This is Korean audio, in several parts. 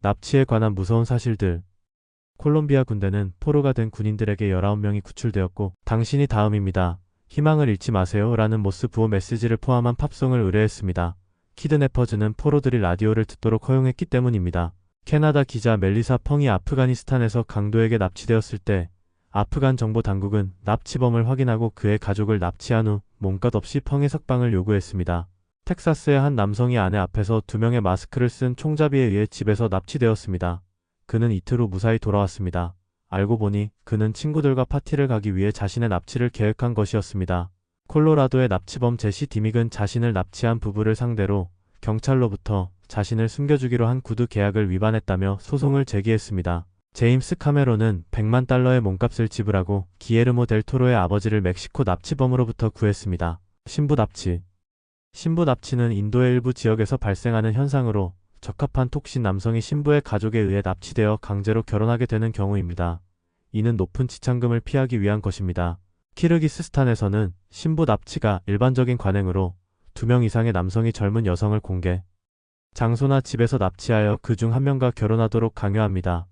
납치에 관한 무서운 사실들. 콜롬비아 군대는 포로가 된 군인들에게 19명이 구출되었고 당신이 다음입니다. 희망을 잃지 마세요 라는 모스 부호 메시지를 포함한 팝송을 의뢰했습니다. 키드네퍼즈는 포로들이 라디오를 듣도록 허용했기 때문입니다. 캐나다 기자 멜리사 펑이 아프가니스탄에서 강도에게 납치되었을 때 아프간 정보 당국은 납치범을 확인하고 그의 가족을 납치한 후 몸값 없이 펑의 석방을 요구했습니다. 텍사스의 한 남성이 아내 앞에서 2명의 마스크를 쓴 총잡이에 의해 집에서 납치되었습니다. 그는 이틀 후 무사히 돌아왔습니다. 알고 보니 그는 친구들과 파티를 가기 위해 자신의 납치를 계획한 것이었습니다. 콜로라도의 납치범 제시 디믹은 자신을 납치한 부부를 상대로 경찰로부터 자신을 숨겨주기로 한 구두 계약을 위반했다며 소송을 제기했습니다. 제임스 카메론은 100만 달러의 몸값을 지불하고 기에르모 델 토로의 아버지를 멕시코 납치범으로부터 구했습니다. 신부 납치. 신부 납치는 인도의 일부 지역에서 발생하는 현상으로 적합한 톡신 남성이 신부의 가족에 의해 납치되어 강제로 결혼하게 되는 경우입니다. 이는 높은 지참금을 피하기 위한 것입니다. 키르기스스탄에서는 신부 납치가 일반적인 관행으로 2명 이상의 남성이 젊은 여성을 공개, 장소나 집에서 납치하여 그 중 한 명과 결혼하도록 강요합니다.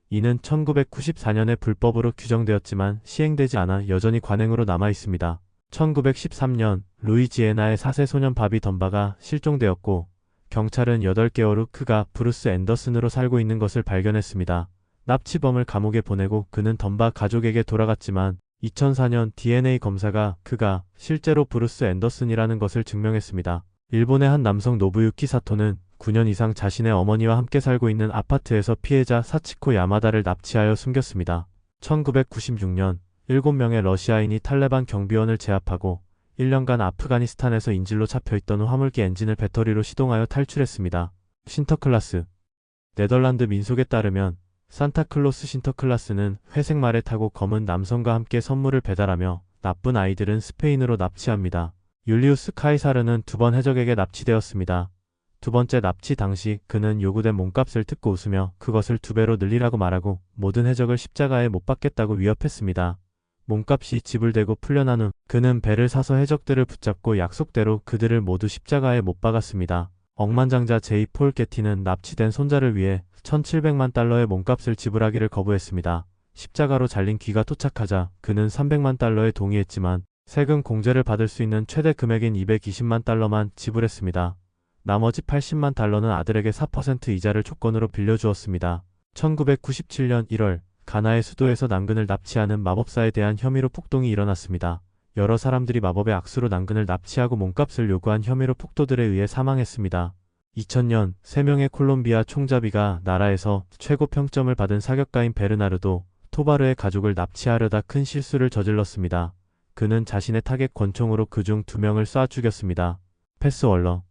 이는 1994년에 불법으로 규정되었지만 시행되지 않아 여전히 관행으로 남아 있습니다. 1913년 루이지애나의 4세 소년 바비 덤바가 실종되었고 경찰은 8개월 후 그가 브루스 앤더슨으로 살고 있는 것을 발견했습니다. 납치범을 감옥에 보내고 그는 덤바 가족에게 돌아갔지만 2004년 DNA 검사가 그가 실제로 브루스 앤더슨이라는 것을 증명했습니다. 일본의 한 남성 노부유키 사토는 9년 이상 자신의 어머니와 함께 살고 있는 아파트에서 피해자 사치코 야마다를 납치하여 숨겼습니다. 1996년 7명의 러시아인이 탈레반 경비원을 제압하고 1년간 아프가니스탄에서 인질로 잡혀있던 후 화물기 엔진을 배터리로 시동하여 탈출했습니다. 신터클라스. 네덜란드 민속에 따르면 산타클로스 신터클라스는 회색 말에 타고 검은 남성과 함께 선물을 배달하며 나쁜 아이들은 스페인으로 납치합니다. 율리우스 카이사르는 2번 해적에게 납치되었습니다. 2번째 납치 당시 그는 요구된 몸값을 듣고 웃으며 그것을 2배로 늘리라고 말하고 모든 해적을 십자가에 못 박겠다고 위협했습니다. 몸값이 지불되고 풀려난 후 그는 배를 사서 해적들을 붙잡고 약속대로 그들을 모두 십자가에 못 박았습니다. 억만장자 제이 폴 게티는 납치된 손자를 위해 1700만 달러의 몸값을 지불하기를 거부했습니다. 십자가로 잘린 귀가 도착하자 그는 300만 달러에 동의했지만 세금 공제를 받을 수 있는 최대 금액인 220만 달러만 지불했습니다. 나머지 80만 달러는 아들에게 4% 이자를 조건으로 빌려주었습니다. 1997년 1월 가나의 수도에서 남근을 납치하는 마법사에 대한 혐의로 폭동이 일어났습니다. 여러 사람들이 마법의 악수로 남근을 납치하고 몸값을 요구한 혐의로 폭도들에 의해 사망했습니다. 2000년 3명의 콜롬비아 총잡이가 나라에서 최고 평점을 받은 사격가인 베르나르도 토바르의 가족을 납치하려다 큰 실수를 저질렀습니다. 그는 자신의 타겟 권총으로 그중 2명을 쏴 죽였습니다. 패스 월러.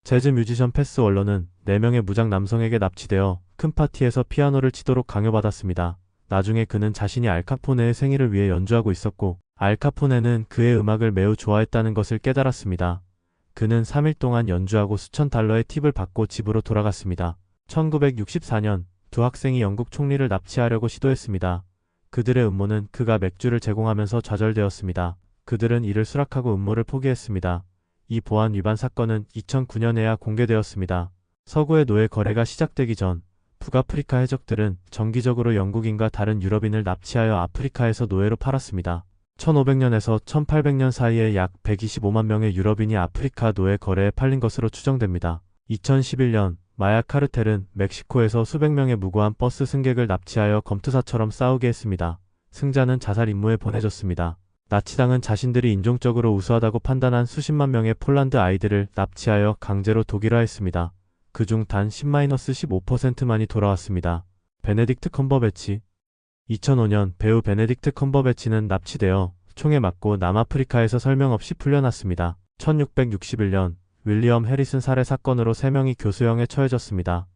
재즈 뮤지션 패스 월러는 4명의 무장 남성에게 납치되어 큰 파티에서 피아노를 치도록 강요받았습니다. 나중에 그는 자신이 알카포네의 생일을 위해 연주하고 있었고 알카포네는 그의 음악을 매우 좋아했다는 것을 깨달았습니다. 그는 3일 동안 연주하고 수천 달러의 팁을 받고 집으로 돌아갔습니다. 1964년 2 학생이 영국 총리를 납치하려고 시도했습니다. 그들의 음모는 그가 맥주를 제공하면서 좌절되었습니다. 그들은 이를 수락하고 음모를 포기했습니다. 이 보안 위반 사건은 2009년에야 공개되었습니다. 서구의 노예 거래가 시작되기 전 북아프리카 해적들은 정기적으로 영국인과 다른 유럽인을 납치하여 아프리카에서 노예로 팔았습니다. 1500년에서 1800년 사이에 약 125만 명의 유럽인이 아프리카 노예 거래에 팔린 것으로 추정됩니다. 2011년 마약 카르텔은 멕시코에서 수백 명의 무고한 버스 승객을 납치하여 검투사처럼 싸우게 했습니다. 승자는 자살 임무에 보내졌습니다. 나치당은 자신들이 인종적으로 우수하다고 판단한 수십만 명의 폴란드 아이들을 납치하여 강제로 독일화했습니다. 그중 단 10-15%만이 돌아왔습니다. 베네딕트 컴버배치. 2005년 배우 베네딕트 컴버배치는 납치되어 총에 맞고 남아프리카에서 설명 없이 풀려났습니다. 1661년 윌리엄 해리슨 살해 사건으로 3명이 교수형에 처해졌습니다.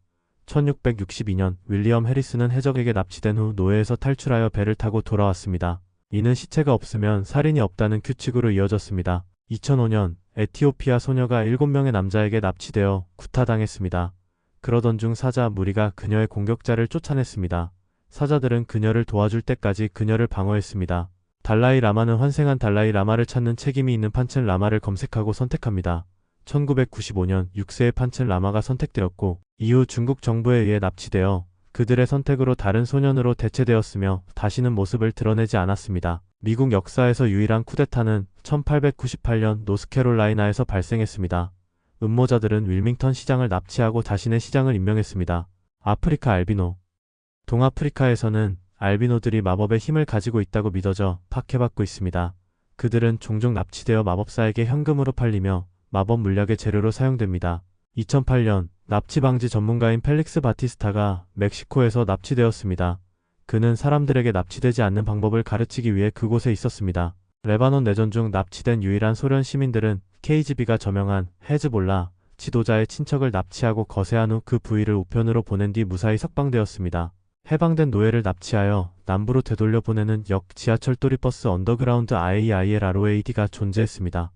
1662년 윌리엄 해리슨은 해적에게 납치된 후 노예에서 탈출하여 배를 타고 돌아왔습니다. 이는 시체가 없으면 살인이 없다는 규칙으로 이어졌습니다. 2005년 에티오피아 소녀가 7명의 남자에게 납치되어 구타당했습니다. 그러던 중 사자 무리가 그녀의 공격자를 쫓아냈습니다. 사자들은 그녀를 도와줄 때까지 그녀를 방어했습니다. 달라이 라마는 환생한 달라이 라마를 찾는 책임이 있는 판첸 라마를 검색하고 선택합니다. 1995년 6세의 판첸 라마가 선택되었고 이후 중국 정부에 의해 납치되어 그들의 선택으로 다른 소년으로 대체되었으며 다시는 모습을 드러내지 않았습니다. 미국 역사에서 유일한 쿠데타는 1898년 노스캐롤라이나에서 발생했습니다. 음모자들은 윌밍턴 시장을 납치하고 자신의 시장을 임명했습니다. 아프리카 알비노. 동아프리카에서는 알비노들이 마법의 힘을 가지고 있다고 믿어져 박해받고 있습니다. 그들은 종종 납치되어 마법사에게 현금으로 팔리며 마법 물약의 재료로 사용됩니다. 2008년 납치 방지 전문가인 펠릭스 바티스타가 멕시코에서 납치되었습니다. 그는 사람들에게 납치되지 않는 방법을 가르치기 위해 그곳에 있었습니다. 레바논 내전 중 납치된 유일한 소련 시민들은 KGB가 저명한 헤즈볼라 지도자의 친척을 납치하고 거세한 후 그 부위를 우편으로 보낸 뒤 무사히 석방되었습니다. 해방된 노예를 납치하여 남부로 되돌려 보내는 역 지하철 또리버스 언더그라운드 IAILROAD가 존재했습니다.